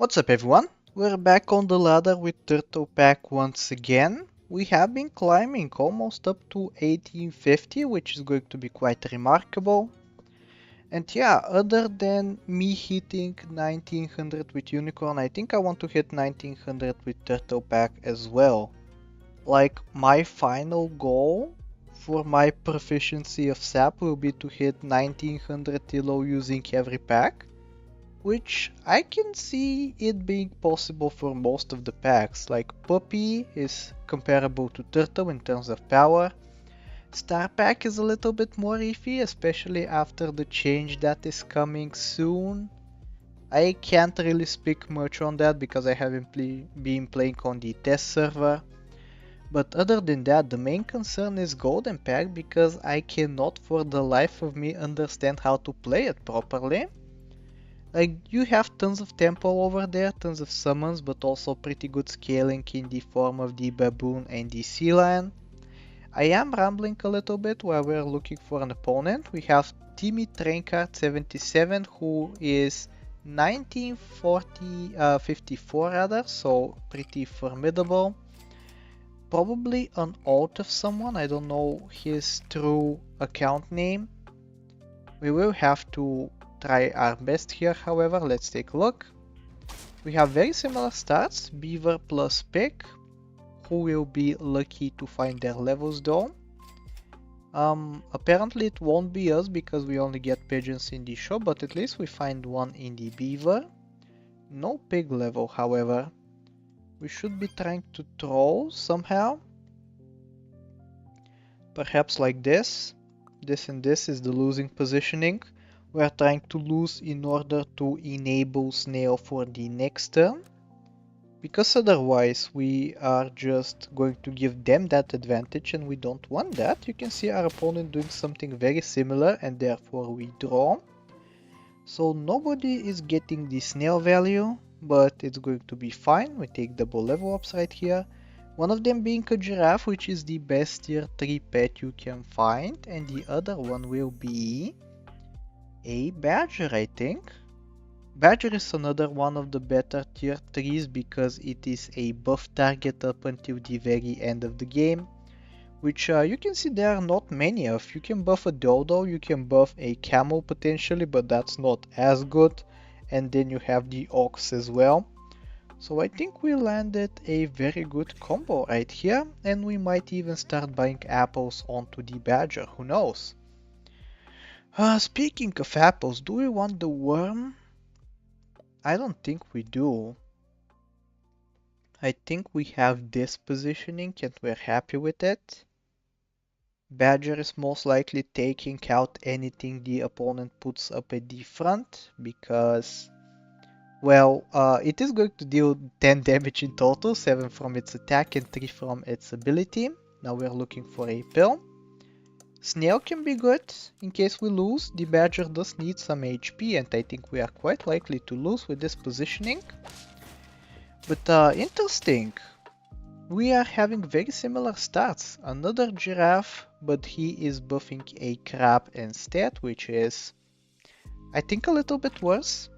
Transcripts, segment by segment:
What's up everyone? We're back on the ladder with Turtle Pack once again. We have been climbing almost up to 1850, which is going to be quite remarkable. And yeah, other than me hitting 1900 with Unicorn, I think I want to hit 1900 with Turtle Pack as well. Like, my final goal for my proficiency of SAP will be to hit 1900 TLO using every pack, which I can see it being possible for most of the packs. Like Puppy is comparable to Turtle in terms of power. Star Pack is a little bit more iffy, especially after the change that is coming soon. I can't really speak much on that because I haven't been playing on the test server. But other than that, the main concern is Golden Pack because I cannot for the life of me understand how to play it properly. Like, you have tons of tempo over there, tons of summons, but also pretty good scaling in the form of the baboon and the sea lion. I am rambling a little bit while we're looking for an opponent. We have Timmy Traincard 77, who is 1954 rather, so pretty formidable. Probably an alt of someone, I don't know his true account name. We will have to try our best here, however. Let's take a look. We have very similar stats, Beaver plus Pig. Who will be lucky to find their levels though? Apparently it won't be us because we only get pigeons in the shop, but at least we find one in the Beaver. No Pig level, however. We should be trying to troll somehow. Perhaps like this. This and this is the losing positioning. We are trying to lose in order to enable Snail for the next turn. Because otherwise we are just going to give them that advantage and we don't want that. You can see our opponent doing something very similar and therefore we draw. So nobody is getting the Snail value, but it's going to be fine. We take double level ups right here. One of them being a giraffe, which is the best tier 3 pet you can find, and the other one will be a badger, I think. Badger is another one of the better tier 3s because it is a buff target up until the very end of the game, which you can see there are not many of. You can buff a dodo, you can buff a camel potentially, but that's not as good, and then you have the ox as well. So I think we landed a very good combo right here, and we might even start buying apples onto the badger, who knows. Speaking of apples, do we want the worm? I don't think we do. I think we have this positioning and we're happy with it. Badger is most likely taking out anything the opponent puts up at the front because, well, it is going to deal 10 damage in total, 7 from its attack and 3 from its ability. Now we're looking for a pill. Snail can be good in case we lose. The badger does need some HP and I think we are quite likely to lose with this positioning. But interesting. We are having very similar stats. Another giraffe, but he is buffing a crab instead, which is, I think, a little bit worse.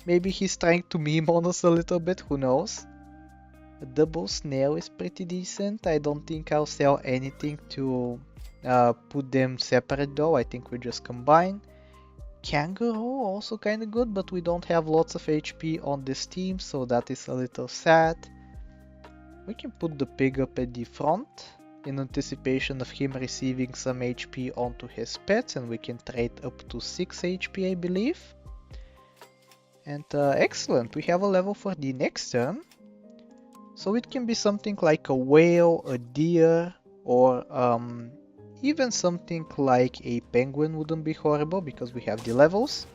Maybe he's trying to meme on us a little bit, who knows. A double snail is pretty decent. I don't think I'll sell anything to put them separate though. I think we just combine. Kangaroo also kinda good, but we don't have lots of HP on this team, so that is a little sad. We can put the pig up at the front in anticipation of him receiving some HP onto his pets, and we can trade up to 6 HP, I believe. And excellent, we have a level for the next turn. So it can be something like a whale, a deer, or even something like a penguin wouldn't be horrible because we have the levels.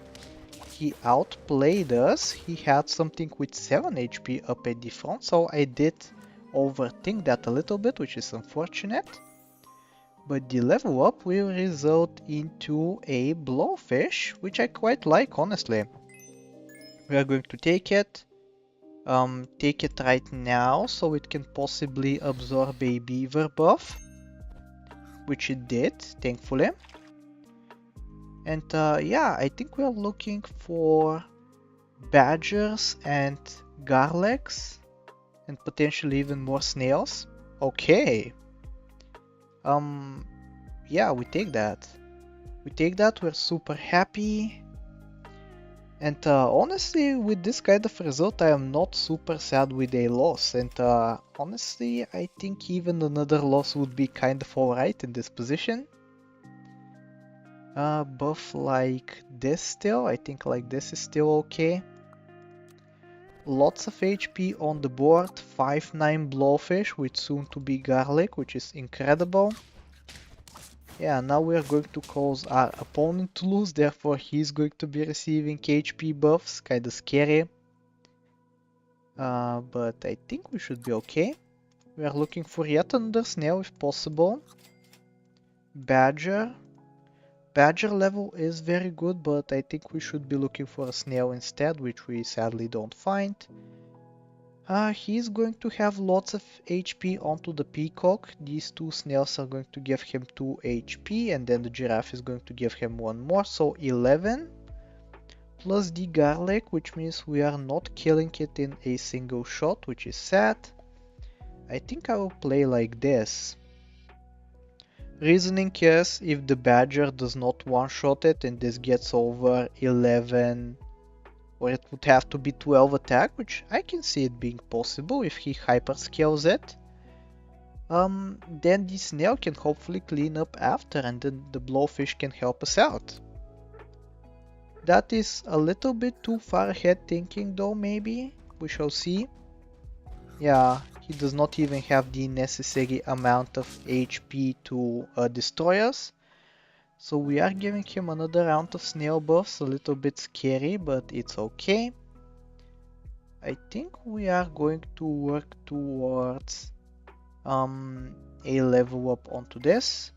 He outplayed us. He had something with 7 HP up at the front, so I did overthink that a little bit, which is unfortunate. But the level up will result into a blowfish, which I quite like, honestly. We are going to take it right now so it can possibly absorb a beaver buff, which it did, thankfully. And yeah, I think we're looking for badgers and garlics, and potentially even more snails. Okay. Yeah, we take that. We take that, we're super happy. And honestly, with this kind of result, I am not super sad with a loss. And honestly, I think even another loss would be kind of alright in this position. Buff like this still, I think like this is still okay. Lots of HP on the board, 5-9 blowfish with soon to be garlic, which is incredible. Yeah, now we are going to cause our opponent to lose, therefore he's going to be receiving HP buffs, kinda scary. But I think we should be okay. We are looking for yet another snail if possible. Badger. Badger level is very good, but I think we should be looking for a snail instead, which we sadly don't find. He's going to have lots of HP onto the peacock. These two snails are going to give him 2 HP, and then the giraffe is going to give him 1 more, so 11. Plus the garlic, which means we are not killing it in a single shot, which is sad. I think I will play like this. Reasoning is, if the badger does not one-shot it and this gets over 11, or it would have to be 12 attack, which I can see it being possible if he hyperscales it. Then the snail can hopefully clean up after, and then the blowfish can help us out. That is a little bit too far ahead thinking though, maybe. We shall see. Yeah, he does not even have the necessary amount of HP to destroy us. So we are giving him another round of snail buffs, a little bit scary, but it's okay. I think we are going to work towards a level up onto this.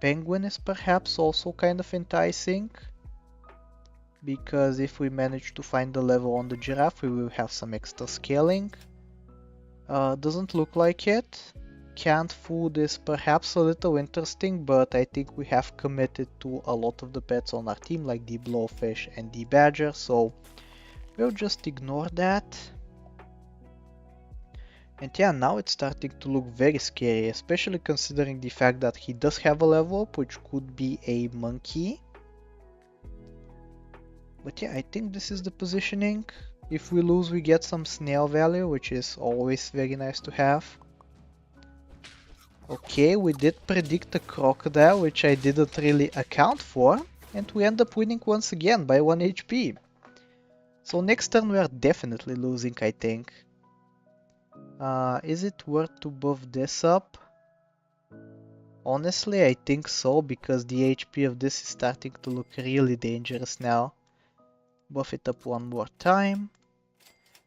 Penguin is perhaps also kind of enticing, because if we manage to find the level on the giraffe, we will have some extra scaling. Doesn't look like it. Canned food is perhaps a little interesting, but I think we have committed to a lot of the pets on our team, like the blowfish and the badger, so we'll just ignore that. And yeah, now it's starting to look very scary, especially considering the fact that he does have a level up, which could be a monkey. But yeah, I think this is the positioning. If we lose, we get some snail value, which is always very nice to have. Okay, we did predict a crocodile, which I didn't really account for, and we end up winning once again by 1 HP. So next turn we are definitely losing, I think. Is it worth to buff this up? Honestly, I think so, because the HP of this is starting to look really dangerous now. Buff it up one more time.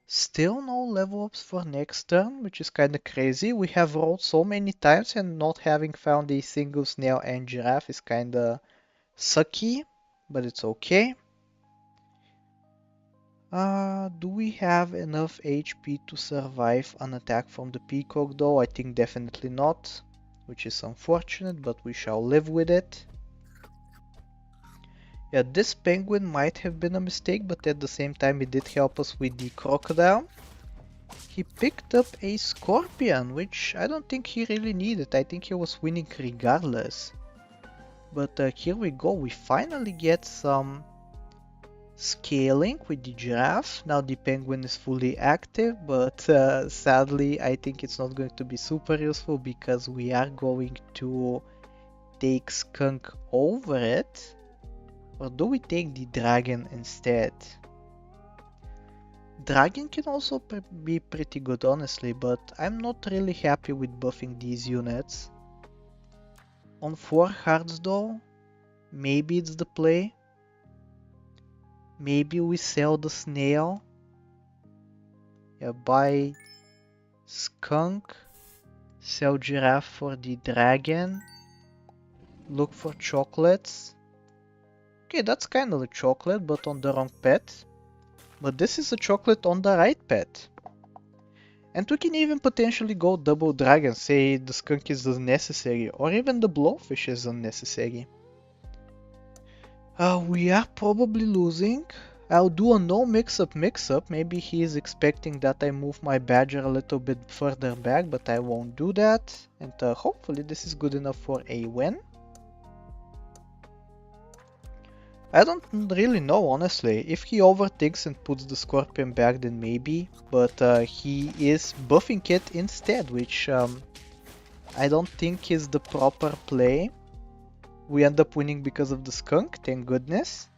Still no level ups for next turn, which is kinda crazy. We have rolled so many times and not having found a single snail and giraffe is kinda sucky, but it's okay. Do we have enough HP to survive an attack from the peacock though? I think definitely not, which is unfortunate, but we shall live with it. Yeah, this penguin might have been a mistake, but at the same time it did help us with the crocodile. He picked up a scorpion, which I don't think he really needed. I think he was winning regardless. But here we go, we finally get some scaling with the giraffe. Now the penguin is fully active, but sadly I think it's not going to be super useful because we are going to take skunk over it. Or do we take the dragon instead? Dragon can also be pretty good honestly, but I'm not really happy with buffing these units. On 4 hearts though, maybe it's the play. Maybe we sell the snail. Yeah, buy skunk, sell giraffe for the dragon, look for chocolates. Okay, that's kind of a chocolate, but on the wrong pet. But this is a chocolate on the right pet. And we can even potentially go double dragon, say the skunk is unnecessary, or even the blowfish is unnecessary. We are probably losing. I'll do a no mix-up. Maybe he is expecting that I move my badger a little bit further back, but I won't do that. And hopefully this is good enough for a win. I don't really know, honestly. If he overthinks and puts the scorpion back, then maybe. But he is buffing it instead, which I don't think is the proper play. We end up winning because of the skunk, thank goodness.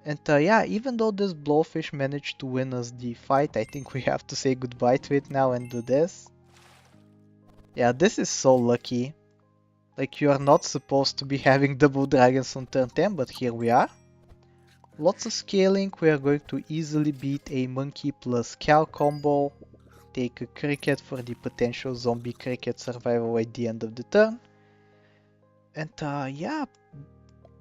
And yeah, even though this blowfish managed to win us the fight, I think we have to say goodbye to it now and do this. Yeah, this is so lucky. Like, you are not supposed to be having double dragons on turn 10, but here we are. Lots of scaling, we are going to easily beat a monkey plus cow combo. Take a cricket for the potential zombie cricket survival at the end of the turn. And yeah,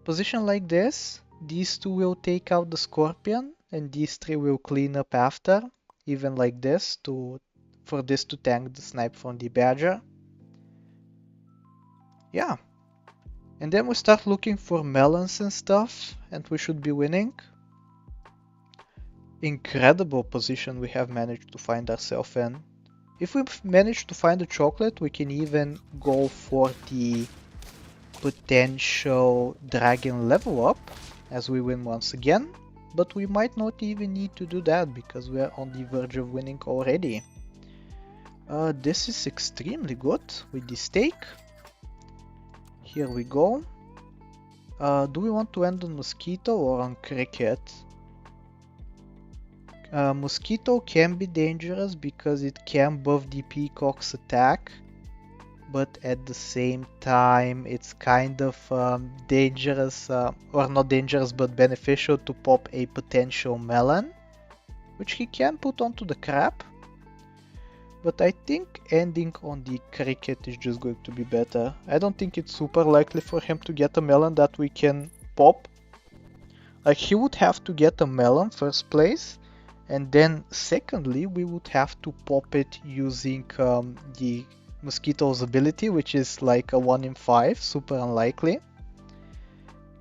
position like this. These two will take out the scorpion, and these three will clean up after, even like this, for this to tank the snipe from the badger. Yeah. And then we start looking for melons and stuff, and we should be winning. Incredible position we have managed to find ourselves in. If we manage to find a chocolate, we can even go for the potential dragon level up as we win once again, but we might not even need to do that because we are on the verge of winning already. This is extremely good with the steak. Here we go. Do we want to end on mosquito or on cricket? Mosquito can be dangerous because it can buff the peacock's attack, but at the same time it's kind of dangerous, or not dangerous but beneficial to pop a potential melon, which he can put onto the crab. But I think ending on the cricket is just going to be better. I don't think it's super likely for him to get a melon that we can pop. Like, he would have to get a melon first place, and then secondly we would have to pop it using the mosquito's ability, which is like a 1 in 5, super unlikely.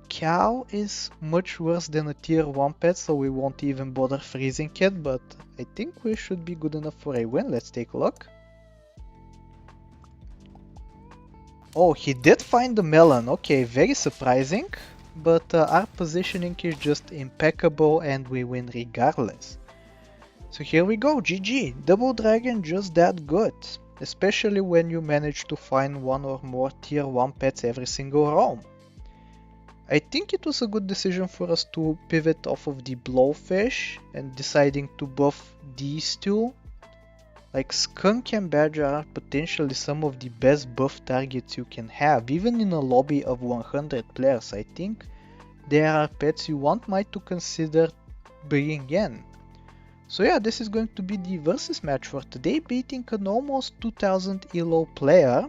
Cow is much worse than a tier 1 pet, so we won't even bother freezing it, but I think we should be good enough for a win. Let's take a look. Oh, he did find the melon. Okay, very surprising, but our positioning is just impeccable and we win regardless. So here we go, GG. Double dragon just that good, especially when you manage to find one or more tier 1 pets every single roam. I think it was a good decision for us to pivot off of the blowfish and deciding to buff these two. Like, skunk and badger are potentially some of the best buff targets you can have, even in a lobby of 100 players. I think there are pets you might to consider bringing in. So yeah, this is going to be the versus match for today, beating an almost 2000 elo player.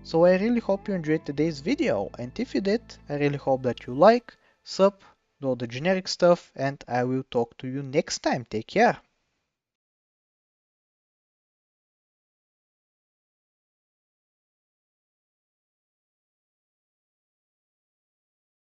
So I really hope you enjoyed today's video, and if you did, I really hope that you like, sub, do all the generic stuff, and I will talk to you next time. Take care.